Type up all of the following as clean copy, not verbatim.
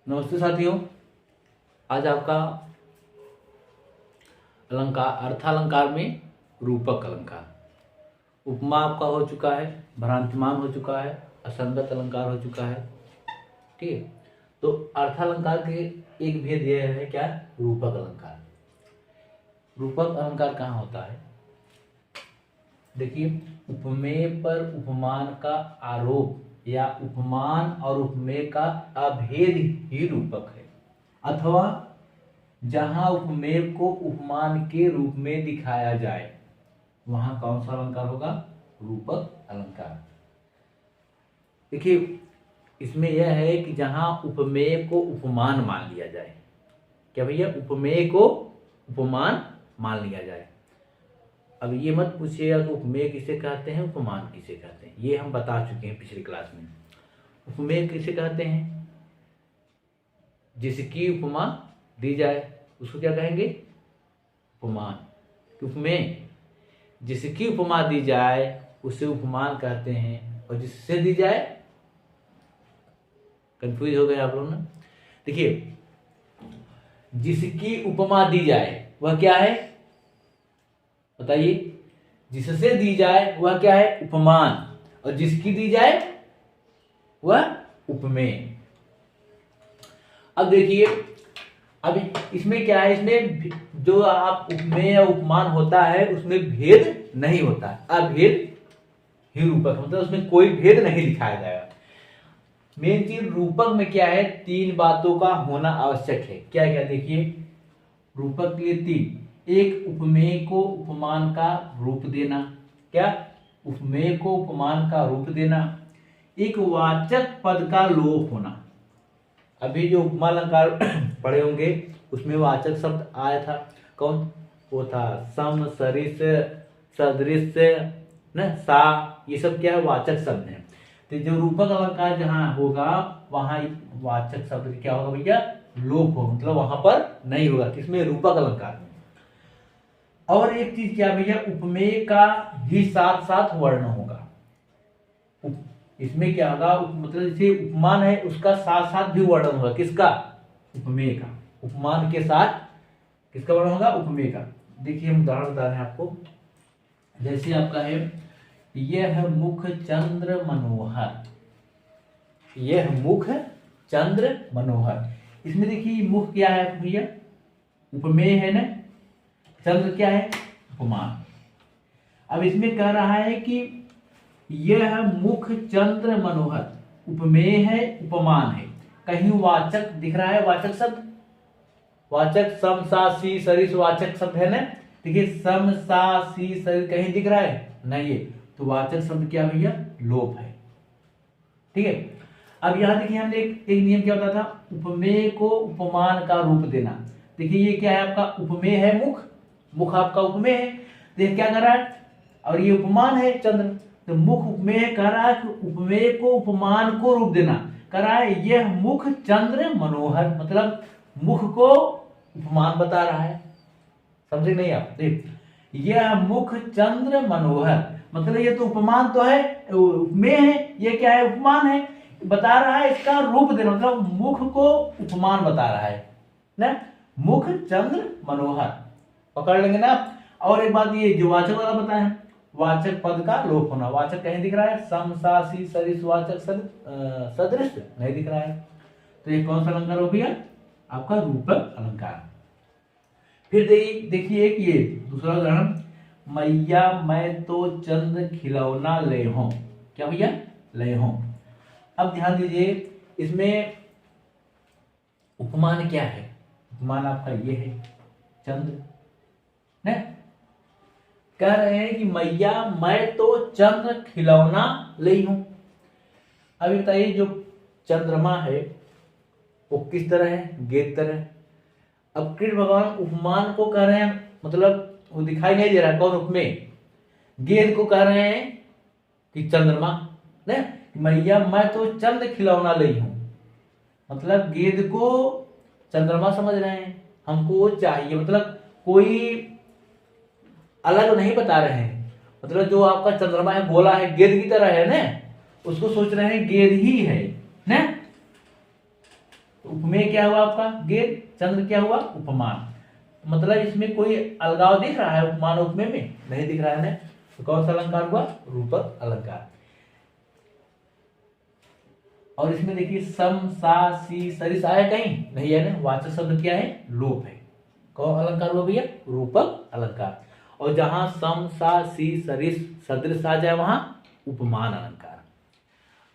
नमस्ते साथियों, आज आपका अलंकार अर्थालंकार में रूपक अलंकार। उपमा आपका हो चुका है, भ्रांतिमान हो चुका है, असंगत अलंकार हो चुका है। ठीक है, तो अर्थालंकार के एक भेद यह है क्या, रूपक अलंकार। रूपक अलंकार कहाँ होता है? देखिए, उपमेय पर उपमान का आरोप या उपमान और उपमेय का अभेद ही रूपक है, अथवा जहां उपमेय को उपमान के रूप में दिखाया जाए वहां कौन सा अलंकार होगा? रूपक अलंकार। देखिए, इसमें यह है कि जहां उपमेय को उपमान मान लिया जाए। क्या भैया? उपमेय को उपमान मान लिया जाए। अब ये मत पूछिएगा कि उपमेय किसे कहते हैं, उपमान किसे कहते हैं। ये हम बता चुके हैं पिछली क्लास में। उपमेय किसे कहते हैं? जिसकी उपमा दी जाए उसको क्या कहेंगे? उपमान। उपमेय जिसकी उपमा दी जाए उसे उपमान कहते हैं, और जिससे दी जाए, कंफ्यूज हो गए आप लोग ना। देखिए, जिसकी उपमा दी जाए वह क्या है बताइए? जिससे दी जाए वह क्या है? उपमान। और जिसकी दी जाए वह उपमेय। अब देखिए, अभी इसमें क्या है, इसमें जो आप उपमेय या उपमान होता है उसमें भेद नहीं होता, अभेद ही रूपक, मतलब उसमें कोई भेद नहीं दिखाया जाएगा। मेन चीज रूपक में क्या है, तीन बातों का होना आवश्यक है। क्या क्या? देखिए, रूपक के लिए तीन: एक, उपमेय को उपमान का रूप देना। क्या? उपमेय को उपमान का रूप देना। एक, वाचक पद का लोप होना। अभी जो उपमा अलंकार पढ़े होंगे उसमें वाचक शब्द आया था। कौन? वो था सम, सरिस, सदृश, न, सा। ये सब क्या है? वाचक शब्द हैं। तो जो रूपक अलंकार जहां होगा वहां वाचक शब्द क्या होगा भैया? लोप हो, मतलब वहां पर नहीं होगा। किसमें? रूपक अलंकार में। और एक चीज क्या भैया, उपमेय का भी साथ साथ वर्ण होगा। इसमें क्या होगा, मतलब जैसे उपमान है उसका साथ साथ भी वर्ण होगा। किसका? उपमेय का। उपमान के साथ किसका वर्ण होगा? उपमेय का। देखिए, हम उदाहरण बता रहे हैं आपको। जैसे आपका है, यह मुख चंद्र मनोहर। यह मुख चंद्र मनोहर। इसमें देखिए, मुख क्या है भैया? उपमेय है ना। चंद्र क्या है? उपमान। अब इसमें कह रहा है कि यह मुख चंद्र मनोहर, उपमेय है, उपमान है। कहीं वाचक दिख रहा है? वाचक शब्द, वाचक सम, सा, सी, सरिस वाचक शब्द है ना। देखिए, सम, सा, सी, सरिस कहीं दिख रहा है? नहीं है। तो वाचक शब्द क्या भैया? लोप है। ठीक है। अब यहां देखिए, हमने एक नियम क्या बताया था? उपमेय को उपमान का रूप देना। देखिए, ये क्या है आपका? उपमेय है मुख, मुख आपका उपमेय है। तो ये क्या कर रहा है? और ये उपमान है चंद्र। तो मुख उपमेय कह रहा है कि उपमेय को उपमान को रूप देना। कह रहा है यह मुख चंद्र मनोहर, मतलब मुख को उपमान बता रहा है। समझे नहीं आप? देख, यह मुख चंद्र मनोहर, मतलब ये तो उपमान तो है, उपमेय है। ये क्या है? उपमान है। बता रहा है इसका रूप देना, मतलब मुख को उपमान बता रहा है ना। मुख चंद्र मनोहर पकड़ लेंगे ना आप। और एक बात, ये जो वाचक वाला बताया है, वाचक पद का लोप होना। वाचक कहीं दिख रहा है? सम, सा, सी, सरिस वाचक सदृश नहीं दिख रहा है। तो ये कौन सा अलंकार हो गया? आपका रूपक अलंकार। फिर देखिए एक ये दूसरा उदाहरण, मैया मैं तो चंद खिलौना ले हूं। क्या भैया? ले हूं। अब ध्यान दीजिए, इसमें उपमान क्या है? उपमान आपका ये है चंद्र ने। कह रहे हैं कि मैया मैं तो चंद्र खिलौना ली हूं। अभी बताइए, जो चंद्रमा है वो किस तरह है? गेंद तरह। अब कृष्ण भगवान उपमान को कह रहे हैं, मतलब वो दिखाई नहीं दे रहा। कौन? उपमेय। गेंद को कह रहे हैं कि चंद्रमा ने। मैया मैं तो चंद्र खिलौना ली हूं, मतलब गेंद को चंद्रमा समझ रहे हैं। हमको वो चाहिए, मतलब कोई अलग नहीं बता रहे हैं। मतलब जो आपका चंद्रमा है, गोला है, गेंद की तरह है ना, उसको सोच रहे हैं गेंद ही है ना। उपमेय क्या हुआ आपका गेर, चंद्र क्या हुआ उपमान। मतलब इसमें कोई अलगाव दिख रहा है उपमान उपमेय में? नहीं दिख रहा है ना। तो कौन सा अलंकार हुआ? रूपक अलंकार। और इसमें देखिए सम सा सी सरिस आया कहीं? नहीं है ना। वाचक शब्द क्या है? लोप है। कौन अलंकार हुआ भैया? रूपक अलंकार। और जहां सम सा सी सरिस सदृश आ जाए वहां उपमान अलंकार।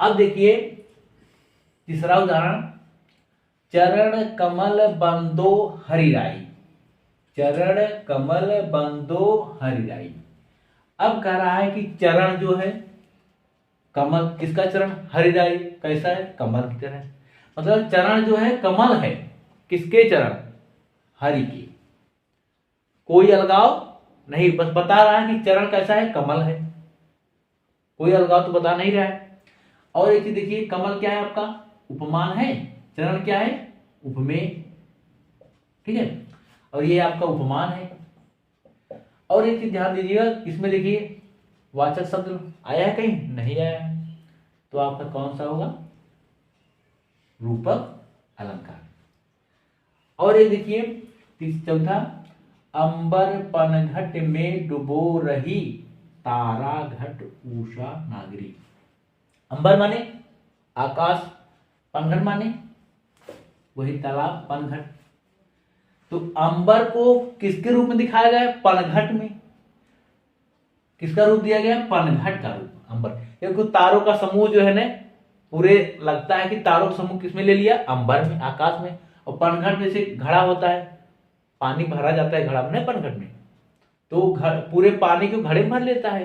अब देखिए तीसरा उदाहरण, चरण कमल बंदो हरिराई। चरण कमल बंदो हरिराई। अब कह रहा है कि चरण जो है कमल, किसका चरण? हरिराई। कैसा है? कमल की तरह। मतलब चरण जो है कमल है, किसके चरण? हरि के। कोई अलगाव नहीं, बस बता रहा है कि चरण कैसा है? कमल है। कोई अलगाव तो बता नहीं रहा है। और एक चीज देखिए, कमल क्या है आपका? उपमान है। चरण क्या है? उपमेय। ठीक है, और ये आपका उपमान है। और एक चीज ध्यान दीजिएगा, इसमें देखिए वाचक शब्द आया है कहीं? नहीं आया है। तो आपका कौन सा होगा? रूपक अलंकार। और ये देखिए चौथा, अंबर पनघट में डुबो रही तारा घट उषा नागरी। अंबर माने आकाश, पनघट माने वही तालाब, पनघट। तो अंबर को किसके रूप में दिखाया गया है? पनघट में। किसका रूप दिया गया? पनघट का रूप, अंबर। क्योंकि तारों का समूह जो है ना, पूरे लगता है कि तारों का समूह किसमें ले लिया? अंबर में, आकाश में। और पनघट में से घड़ा होता है, पानी भरा जाता है घड़ा में, पनघट में। तो पूरे पानी को घड़े में भर लेता है।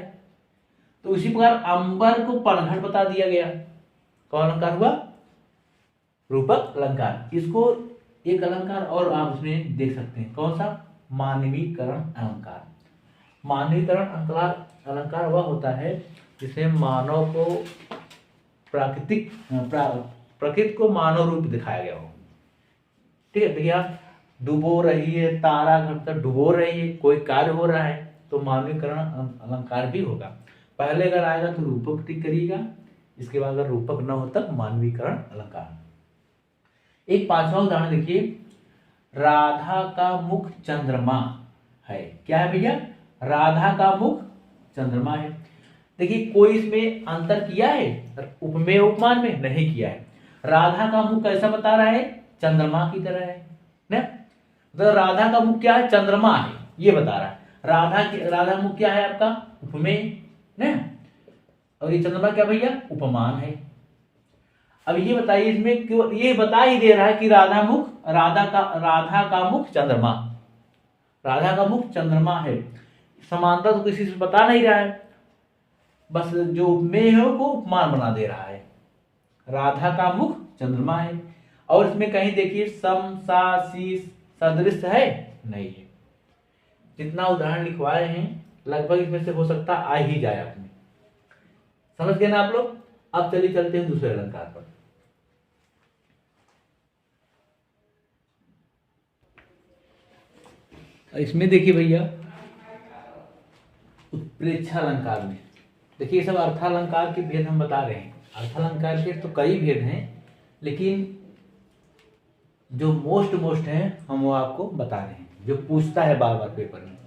तो इसी प्रकार अंबर को पनघट बता दिया गया। कौन अलंकार हुआ? रूपक अलंकार। इसको एक अलंकार और आप उसमें देख सकते हैं, कौन सा? मानवीकरण अलंकार। मानवीकरण अलंकार वह होता है जिसे मानव को प्रकृति को मानव रूप दिखाया गया हो। ठीक है भैया, डुबो रही है तारा घट तक, डुबो रही है, कोई कार्य हो रहा है, तो मानवीकरण अलंकार भी होगा। पहले अगर आएगा तो रूपक टिक करिएगा, इसके बाद अगर रूपक न हो तब मानवीकरण अलंकार। एक पांचवा उदाहरण देखिए, राधा का मुख चंद्रमा है। क्या है भैया? राधा का मुख चंद्रमा है। देखिए कोई इसमें अंतर किया है उपमेय उपमान में? नहीं किया है। राधा का मुख कैसा बता रहा है? चंद्रमा की तरह है ना। तो राधा का मुख क्या है? चंद्रमा है, ये बता रहा है। राधा मुख क्या है आपका? उपमेय ना। और ये चंद्रमा क्या भैया? उपमान है। अब ये बताइए इसमें क्यों ये बता ही दे रहा है कि राधा का मुख चंद्रमा, राधा का मुख चंद्रमा है। समानता तो किसी से बता नहीं रहा है, बस जो उपमेय है वो उपमान बना दे रहा है। राधा का मुख चंद्रमा है। और इसमें कहीं देखिए सम सा सी सदृश है? नहीं है। जितना उदाहरण लिखवाए हैं लगभग इसमें से हो सकता आ ही जाए आपने। समझ गए ना आप लोग? अब चलिए चलते हैं दूसरे अलंकार पर। इसमें देखिए भैया उत्प्रेक्षा अलंकार में देखिए, ये सब अर्थालंकार के भेद हम बता रहे हैं। अर्थालंकार के तो कई भेद हैं, लेकिन जो मोस्ट है हम वो आपको बता रहे हैं, जो पूछता है बार बार पेपर में।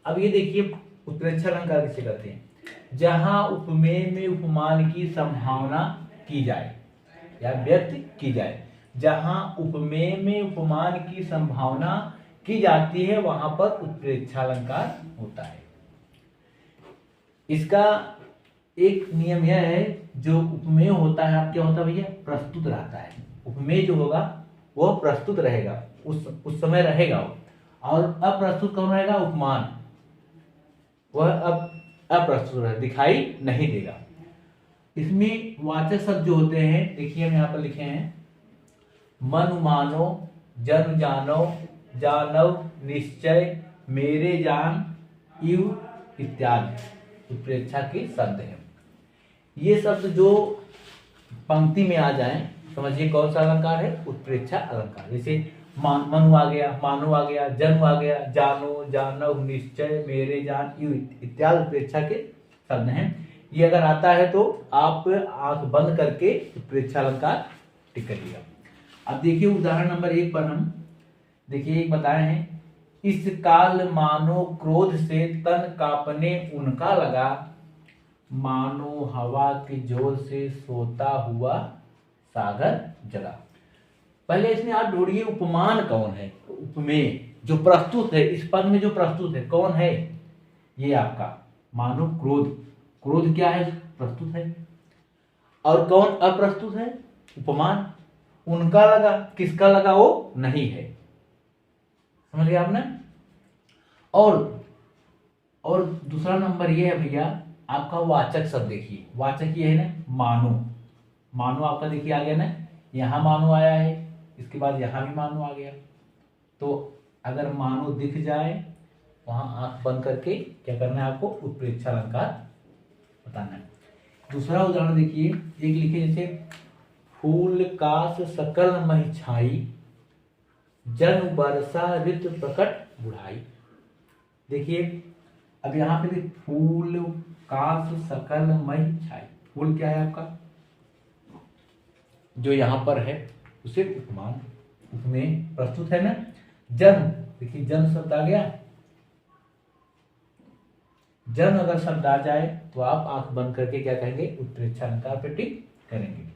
अब ये देखिए उत्प्रेक्षा अलंकार किसे कहते हैं? जहां उपमेय में उपमान की संभावना की जाए या व्यक्त की जाए। जहां उपमेय में उपमान की संभावना की जाती है वहां पर उत्प्रेक्षा अलंकार होता है। इसका एक नियम यह है, जो उपमेय होता है आप क्या होता है भैया? प्रस्तुत रहता है। उपमेय जो होगा वो प्रस्तुत रहेगा, उस समय रहेगा वो। और अप्रस्तुत कौन रहेगा? उपमान। वह अब अप्रस्तुत रहेगा, दिखाई नहीं देगा। इसमें वाचक शब्द जो होते हैं देखिए हम यहाँ पर लिखे हैं, मन मानो, जन जानो, जानव, निश्चय, मेरे जान, इव इत्यादि उत्प्रेक्षा के शब्द हैं। ये शब्द जो पंक्ति में आ जाएं, समझिए कौन सा अलंकार है? उत्प्रेक्षा अलंकार। जैसे मनु आ गया, मानो आ गया, जन्म आ गया, जानो, जानव, निश्चय, मेरे जान, इव इत्यादि उत्प्रेक्षा के शब्द हैं। ये अगर आता है तो आप आंख बंद करके उत्प्रेक्षा अलंकार टिक करिएगा। अब देखिए उदाहरण नंबर 1 पर हम देखिए एक बताए हैं, इस काल मानो क्रोध से तन कांपने उनका लगा, मानो हवा के जोर से सोता हुआ सागर जगा। पहले इसमें आप ढूंढिए उपमान कौन है, उपमेय जो प्रस्तुत है इस पद में, जो प्रस्तुत है कौन है, ये आपका मानो क्रोध। क्रोध क्या है, प्रस्तुत है। और कौन अप्रस्तुत है, उपमान। उनका लगा, किसका लगा, वो नहीं है। समझ गया आपने। और दूसरा नंबर ये है भैया आपका वाचक शब्द। देखिए वाचक ये है ना, मानो। मानो आपका देखिए आ गया ना, यहां मानो आया है, इसके बाद यहां भी मानो आ गया। तो अगर मानो दिख जाए वहां आंख बंद करके क्या करना है आपको, उत्प्रेक्षा अलंकार बताना है। दूसरा उदाहरण देखिए, एक लिखे जैसे फूल कास सकल महि छाई, जन बरसा ऋतु प्रकट बुढ़ाई। देखिए अब यहाँ पे भी फूल कास सकल महि छाई, फूल क्या है आपका, जो यहाँ पर है उसे उपमान, उपमेय प्रस्तुत है ना। जन, देखिए जन शब्द आ गया, जन अगर शब्द आ जाए तो आप आंख बंद करके क्या कहेंगे, उत्प्रेक्षा अलंकार पे टिक करेंगे।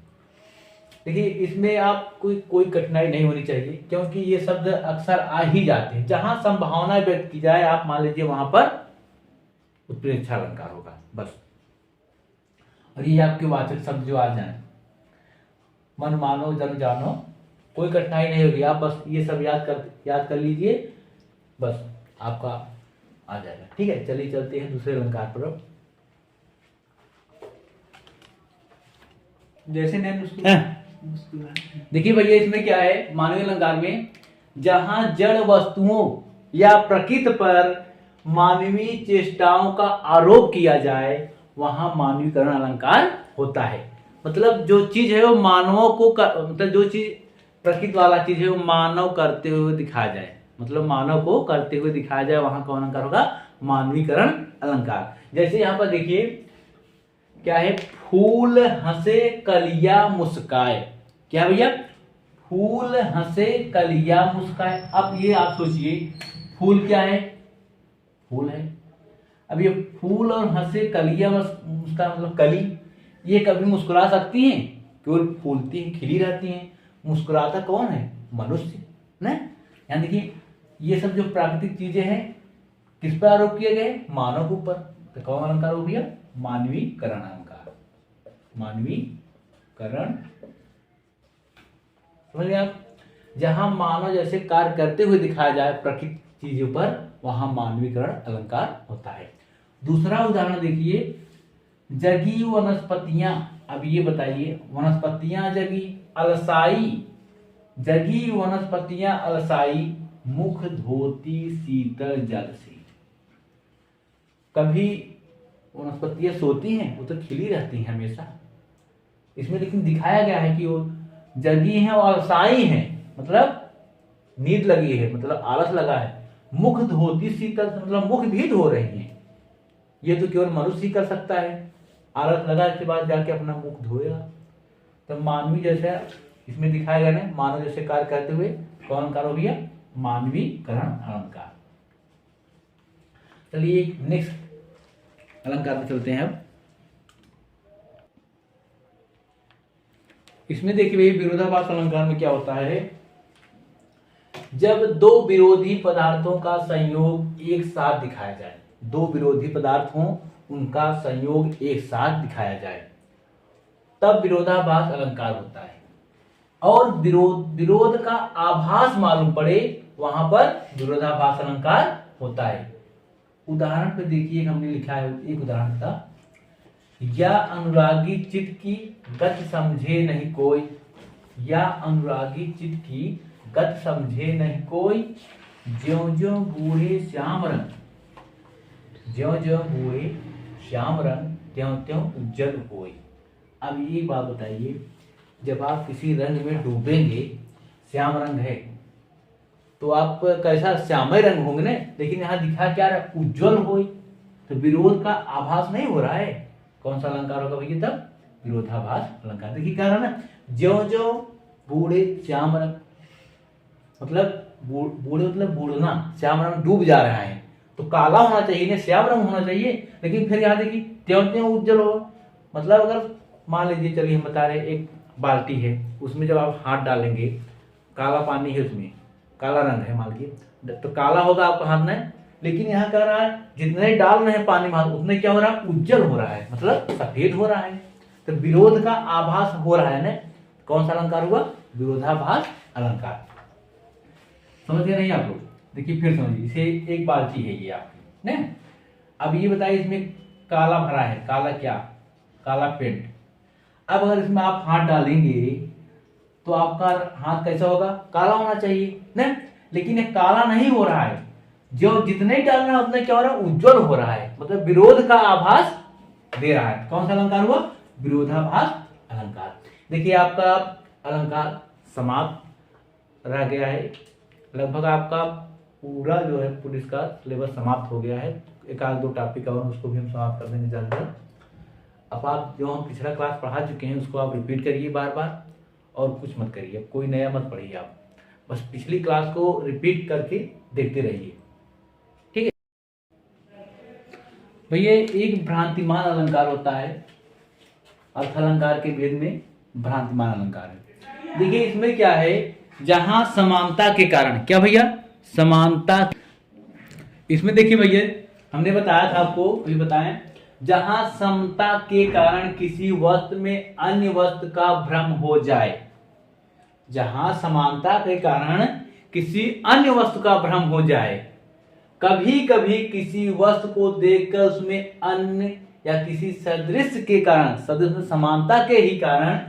देखिए इसमें आप कोई कठिनाई नहीं होनी चाहिए, क्योंकि ये शब्द अक्सर आ ही जाते हैं। जहां संभावना व्यक्त की जाए आप मान लीजिए वहां पर उत्प्रेक्षा अलंकार होगा बस। और ये आपके वाचक शब्द जो आ जाए, मन मानो जन जानो, कोई कठिनाई नहीं होगी। आप बस ये सब याद कर लीजिए, बस आपका आ जाएगा। ठीक है, चलिए चलते हैं दूसरे अलंकार पर। जैसे देखिए भैया इसमें क्या है, मानवीय अलंकार में जहां जड़ वस्तुओं या प्रकृति पर मानवीय चेष्टाओं का आरोप किया जाए वहां मानवीकरण अलंकार होता है। मतलब जो चीज है वो मानवों को मतलब जो चीज प्रकृति वाला चीज है वो मानव करते हुए दिखाया जाए, मतलब मानव को करते हुए दिखाया जाए, वहां कौन अलंकार होगा, मानवीकरण अलंकार। जैसे यहाँ पर देखिए क्या है, फूल हंसे कलिया मुस्काए। क्या भैया, फूल हंसे कलिया मुस्काए। अब ये आप सोचिए फूल क्या है, फूल है। अब ये फूल और हंसे कलिया मुस्काए मतलब कली, ये कभी मुस्कुरा सकती हैं, केवल फूलती हैं, खिली रहती हैं। मुस्कुराता कौन है, मनुष्य ना। यहाँ देखिए ये सब जो प्राकृतिक चीजें हैं किस पर आरोप किए गए, मानव के ऊपर। तो कौन अलंकार हो गया, मानवीकरण अलंकार, मानवीकरण। समझ गए आप। जहां मानव जैसे कार्य करते हुए दिखाया जाए प्रकृति चीजों पर, वहां मानवीकरण अलंकार होता है। दूसरा उदाहरण देखिए, जगी वनस्पतियां। अब ये बताइए, वनस्पतियां जगी, अलसाई, जगी वनस्पतियां अलसाई, मुख धोती शीतल जल से। कभी वनस्पतियां सोती हैं, वो तो खिली रहती हैं हमेशा। इसमें लेकिन दिखाया गया है कि वो जगी हैं और अलसाई हैं, मतलब नींद लगी है, मतलब आलस लगा है। मुख धोती शीतल, मतलब मुख भी धो रही हैं। ये तो केवल मनुष्य ही कर सकता है, आलस लगा के बाद जाके अपना मुख धोएगा। तो मानवी जैसा इसमें दिखाया गया ना, मानव जैसे कार्य करते हुए कौन अलंकार हो गया, मानवीकरण अलंकार। चलिए नेक्स्ट अलंकार पे चलते हैं। अब इसमें देखिए भाई विरोधाभास अलंकार में क्या होता है, जब दो विरोधी पदार्थों का संयोग एक साथ दिखाया जाए, दो विरोधी पदार्थ हों उनका संयोग एक साथ दिखाया जाए, तब विरोधाभास अलंकार होता है। और विरोध का आभास मालूम पड़े, वहां पर विरोधाभास अलंकार होता है। उदाहरण पे देखिए हमने लिखा है, एक उदाहरण था, या अनुरागी चित्त की गति समझे नहीं कोई, या अनुरागी चित्त की गति समझे नहीं कोई, ज्यों ज्यों बूढ़े श्याम रंग, ज्यों ज्यों बूढ़े श्याम रंग, त्यों त्यों उज्जवल होई। अब ये बात बताइए, जब आप किसी रंग में डूबेंगे, श्याम रंग है तो आप कैसा, श्यामय रंग होंगे ना, लेकिन यहाँ दिखा क्या रहा, उज्जवल होई। तो विरोध का आभास नहीं हो रहा है, कौन सा अलंकार होगा भैया तब, विरोधाभास अलंकार। देखिए क्या रहा ना, ज्यों ज्यों बूढ़े श्याम रंग, मतलब बूढ़े मतलब बूढ़ना, श्याम रंग डूब जा रहा है, तो काला होना चाहिए ना, श्याम रंग होना चाहिए। लेकिन फिर यहाँ देखिए त्यों त्यों उज्जवल हो, मतलब अगर मान लीजिए, चलिए हम बता रहे एक बाल्टी है, उसमें जब आप हाथ डालेंगे, काला पानी है उसमें, काला रंग है मान लीजिए, तो काला होगा आपका हाथ में। लेकिन यहाँ कह रहा है जितने डाल रहे हैं पानी में उतने क्या हो रहा है, उज्जवल हो रहा है, मतलब सफेद हो रहा है। तो विरोध का आभास हो रहा है ना, कौन सा अलंकार हुआ, विरोधाभास अलंकार। समझ गए नहीं आप लोग? देखिए फिर समझिए, इसे एक बाल्टी है ये आपकी ना, अब ये बताइए इसमें काला भरा है, काला क्या, काला पेंट। अब अगर इसमें आप हाथ डालेंगे तो आपका हाथ कैसा होगा, काला होना चाहिए ना, लेकिन ये काला नहीं हो रहा है, जो जितने डाल रहा है उतने क्या हो रहा है, उज्जवल हो रहा है, मतलब विरोध का आभास दे रहा है। कौन सा अलंकार हुआ, विरोधाभास अलंकार। देखिए आपका अलंकार समाप्त रह गया है, लगभग आपका पूरा जो है पुलिस का सिलेबस समाप्त हो गया है। एक आध दो टॉपिक और उसको भी हम समाप्त कर देंगे जल्द। अब आप जो हम पिछला क्लास पढ़ा चुके हैं उसको आप रिपीट करिए बार बार, और कुछ मत करिए, कोई नया मत पढ़िए, आप बस पिछली क्लास को रिपीट करके देखते रहिए, ठीक है भैया। एक भ्रांतिमान अलंकार होता है, अर्थ अलंकार के भेद में भ्रांतिमान अलंकार है। देखिए इसमें क्या है, जहां समानता के कारण, क्या भैया, समानता, इसमें देखिए भैया हमने बताया था आपको, अभी बताएं, जहां समता के कारण किसी वस्तु में अन्य वस्तु का भ्रम हो जाए, जहां समानता के कारण किसी अन्य वस्तु का भ्रम हो जाए, कभी कभी किसी वस्तु को देखकर उसमें अन्य या किसी सदृश के कारण, सदृश समानता के ही कारण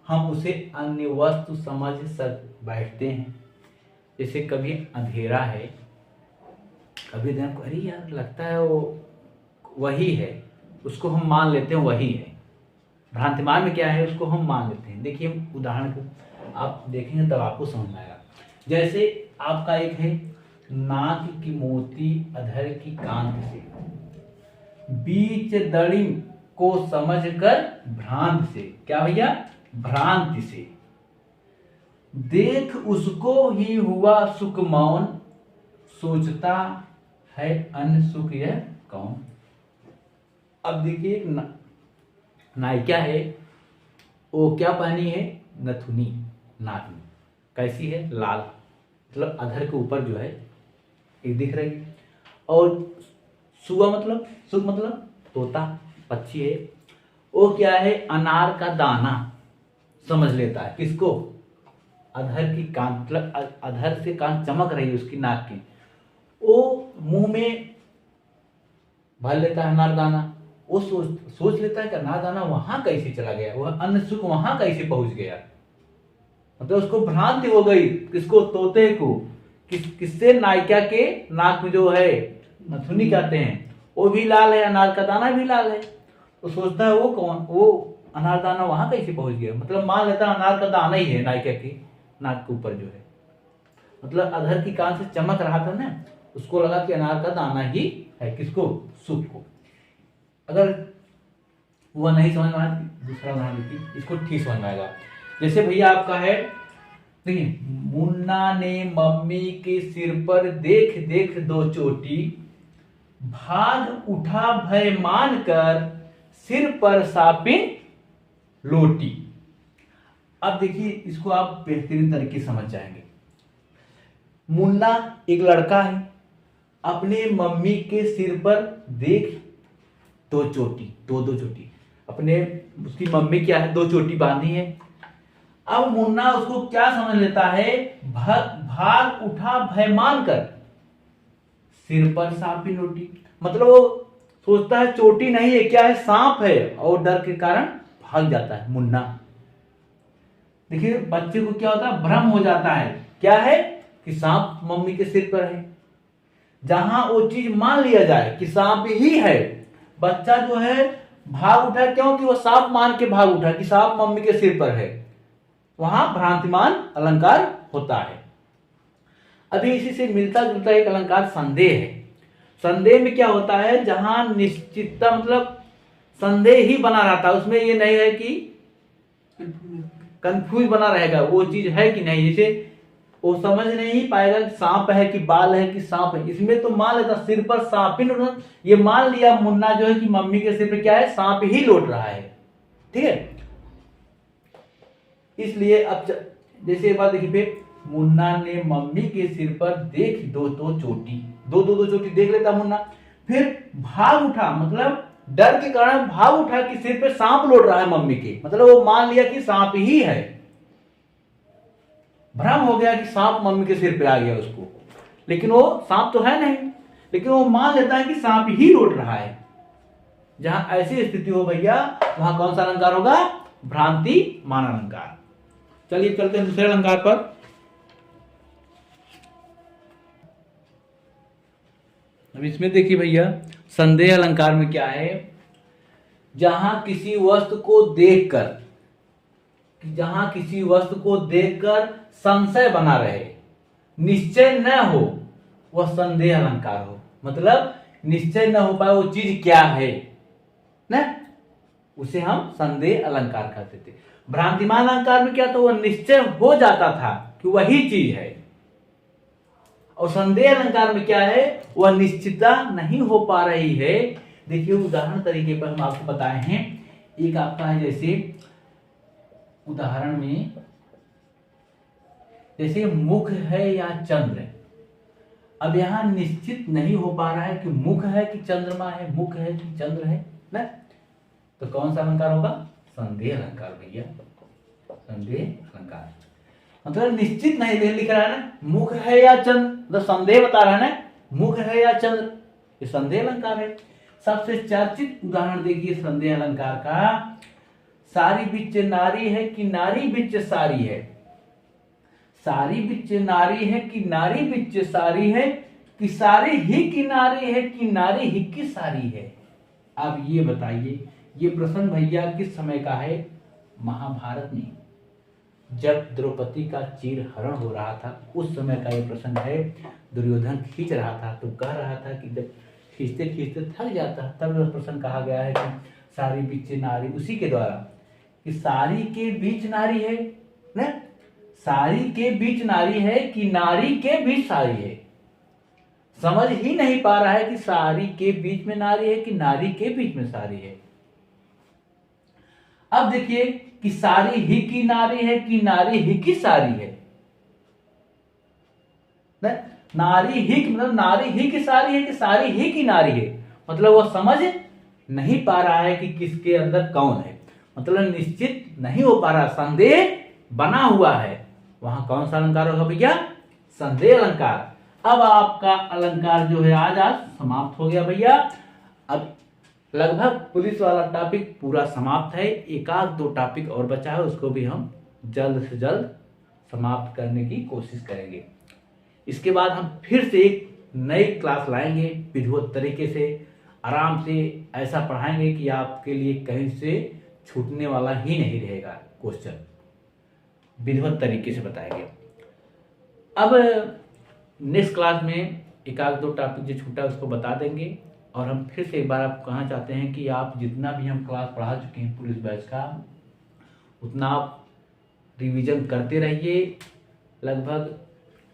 हम उसे अन्य वस्तु समझ बैठते हैं। जैसे कभी अंधेरा है, कभी दिन को, अरे यार लगता है वो वही है, उसको हम मान लेते हैं वही है। भ्रांतिमान में क्या है, उसको हम मान लेते हैं। देखिए हम उदाहरण को आप देखेंगे तब आपको समझ में आएगा। जैसे आपका एक है, नाक की मोती अधर की कांत से, बीच दड़ी को समझकर भ्रांत से, क्या भैया, भ्रांति से, देख उसको ही हुआ सुख मौन, सोचता है अन्य सुख यह कौन। अब देखिए एक नायिका है, वो क्या पहनी है, नथुनी नाक में, कैसी है, लाल, मतलब अधर के ऊपर जो है एक दिख रही है। और सुआ मतलब, सुख मतलब तोता, पक्षी है, वो क्या है, अनार का दाना समझ लेता है, किसको, अधर की कांत, मतलब अधर से कांत चमक रही है उसकी नाक की, वो मुंह में भर लेता है अनार दाना। वो सोच लेता है कि अनार दाना वहां कैसे चला गया, वह अन्न सुख वहां कैसे पहुंच गया, मतलब उसको भ्रांति हो गई, किसको, तोते को, किससे, नायिका के नाक में जो है नथुनी कहते हैं, वो भी लाल है, अनार का दाना भी लाल है, तो सोचता है वो कौन, वो अनार दाना वहां कैसे पहुंच गया, मतलब मान लेता है अनार का दाना ही है नायिका की नाक के ऊपर जो है, मतलब अधर की कान से चमक रहा था ना, उसको लगा कि अनार का दाना ही है, किसको, सुख को। अगर वह नहीं समझ में आया, दूसरा उदाहरण देखिए, इसको ठीक समझ में आएगा। जैसे भैया आपका है, देखिए, मुन्ना ने मम्मी के सिर पर देख देख दो चोटी, भाग उठा भय मान कर सिर पर सापिन लोटी। अब देखिए इसको आप बेहतरीन तरीके से समझ जाएंगे। मुन्ना एक लड़का है, अपने मम्मी के सिर पर देख दो चोटी, दो चोटी, अपने उसकी मम्मी क्या है, दो चोटी बांधी है। अब मुन्ना उसको क्या समझ लेता है, भाग उठा भय मान कर सिर पर सांपी लोटी, मतलब वो सोचता है चोटी नहीं है, क्या है, सांप है, और डर के कारण भाग जाता है मुन्ना। देखिए बच्चे को क्या होता है, भ्रम हो जाता है, क्या है कि सांप मम्मी के सिर पर है। जहां वो चीज मान लिया जाए कि सांप ही है, बच्चा जो है भाग उठा, क्योंकि वो सांप मान के भाग उठा कि सांप मम्मी के सिर पर है, वहां भ्रांतिमान अलंकार होता है। अभी इसी से मिलता जुलता एक अलंकार संदेह है। संदेह में क्या होता है, जहां निश्चितता, मतलब संदेह ही बना रहता है, उसमें ये नहीं है कि कंफ्यूज बना रहेगा वो चीज है कि नहीं। जैसे वो समझ नहीं पाएगा कि सांप है कि बाल है कि सांप है। इसमें तो मान लेता सिर पर सांप ही लौट, ये मान लिया मुन्ना जो है कि मम्मी के सिर पे क्या है, सांप ही लौट रहा है। ठीक है, इसलिए अब जैसे एक बात देखिए पे, मुन्ना ने मम्मी के सिर पर देख दो चोटी, दो चोटी देख लेता मुन्ना, फिर भाग उठा, मतलब डर के कारण भाग उठा कि सिर पे सांप लौट रहा है मम्मी के, मतलब वो मान लिया कि सांप ही है, भ्रम हो गया कि सांप मम्मी के सिर पे आ गया उसको, लेकिन वो सांप तो है नहीं, लेकिन वो मान लेता है कि सांप ही लौट रहा है। जहां ऐसी स्थिति हो भैया, वहां कौन सा अलंकार होगा, भ्रांति मान अलंकार। चलिए चलते हैं दूसरे अलंकार पर। अब इसमें देखिए भैया, संदेह अलंकार में क्या है, जहां किसी वस्तु को देखकर, जहां किसी वस्तु को देखकर संशय बना रहे, निश्चय न हो, वह संदेह अलंकार हो। मतलब निश्चय न हो पाए वो चीज क्या है ना, उसे हम संदेह अलंकार कहते थे। भ्रांतिमान अलंकार में क्या था, वह निश्चय हो जाता था कि वही चीज है, और संदेह अलंकार में क्या है, वह निश्चितता नहीं हो पा रही है। देखिए उदाहरण तरीके पर हम आपको बताए हैं, एक आपका है जैसे उदाहरण में, जैसे मुख है या चंद्र। अब यहां निश्चित नहीं हो पा रहा है कि मुख है कि चंद्रमा है, मुख है कि चंद्र है ना, तो कौन सा अलंकार होगा, संदेह अलंकार भैया, संदेह अलंकार। मतलब निश्चित नहीं लिख रहा है ना, मुख है या चंद्र, मतलब संदेह बता रहा है ना, मुख है या चंद्र, ये संदेह अलंकार है। सबसे चर्चित उदाहरण देखिए संदेह अलंकार का, सारी बिच नारी है कि नारी बिच सारी है, सारी बिच नारी है कि नारी बिच सारी है, कि सारी ही की नारी है कि नारी ही की सारी है। अब ये बताइए, ये प्रश्न भैया किस समय का है, महाभारत में जब द्रौपदी का चीर हरण हो रहा था उस समय का ये प्रसंग है। दुर्योधन खींच रहा था तो कह रहा था कि जब खींचते खींचते थक जाता, तब यह प्रसंग कहा गया है कि सारी बीच नारी, उसी के द्वारा कि सारी के बीच नारी है ना, सारी के बीच नारी है कि नारी के बीच सारी है। समझ ही नहीं पा रहा है कि सारी के बीच में नारी है कि नारी के बीच में सारी है। अब देखिए कि सारी ही की नारी है कि नारी ही की सारी है, नारी ही मतलब नारी ही की सारी है कि सारी ही की नारी है, मतलब वो समझ नहीं पा रहा है कि किसके अंदर कौन है, मतलब निश्चित नहीं हो पा रहा, संदेह बना हुआ है। वहां कौन सा अलंकार होगा भैया, संदेह अलंकार। अब आपका अलंकार जो है आज समाप्त हो गया भैया। अब लगभग पुलिस वाला टॉपिक पूरा समाप्त है, एक आध दो टॉपिक और बचा है, उसको भी हम जल्द से जल्द समाप्त करने की कोशिश करेंगे। इसके बाद हम फिर से एक नई क्लास लाएंगे, विधिवत तरीके से आराम से ऐसा पढ़ाएंगे कि आपके लिए कहीं से छूटने वाला ही नहीं रहेगा क्वेश्चन, विधिवत तरीके से बताएंगे। अब नेक्स्ट क्लास में एक आध दो टॉपिक जो छूटा उसको बता देंगे, और हम फिर से एक बार आपको कहना चाहते हैं कि आप जितना भी हम क्लास पढ़ा चुके हैं पुलिस बैच का, उतना आप रिवीजन करते रहिए। लगभग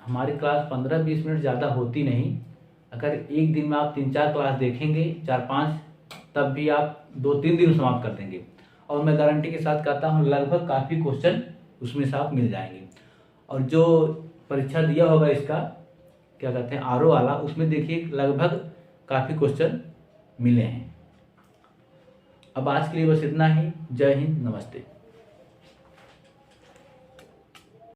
हमारी क्लास 15-20 मिनट ज़्यादा होती नहीं, अगर एक दिन में आप 3-4 क्लास देखेंगे, 4-5, तब भी आप 2-3 दिन समाप्त कर देंगे, और मैं गारंटी के साथ कहता हूँ लगभग काफ़ी क्वेश्चन उसमें से आप मिल जाएंगे। और जो परीक्षा दिया होगा इसका क्या कहते हैं आरओ वाला, उसमें देखिए लगभग काफ़ी क्वेश्चन मिले हैं। अब आज के लिए बस इतना ही। जय हिंद, नमस्ते।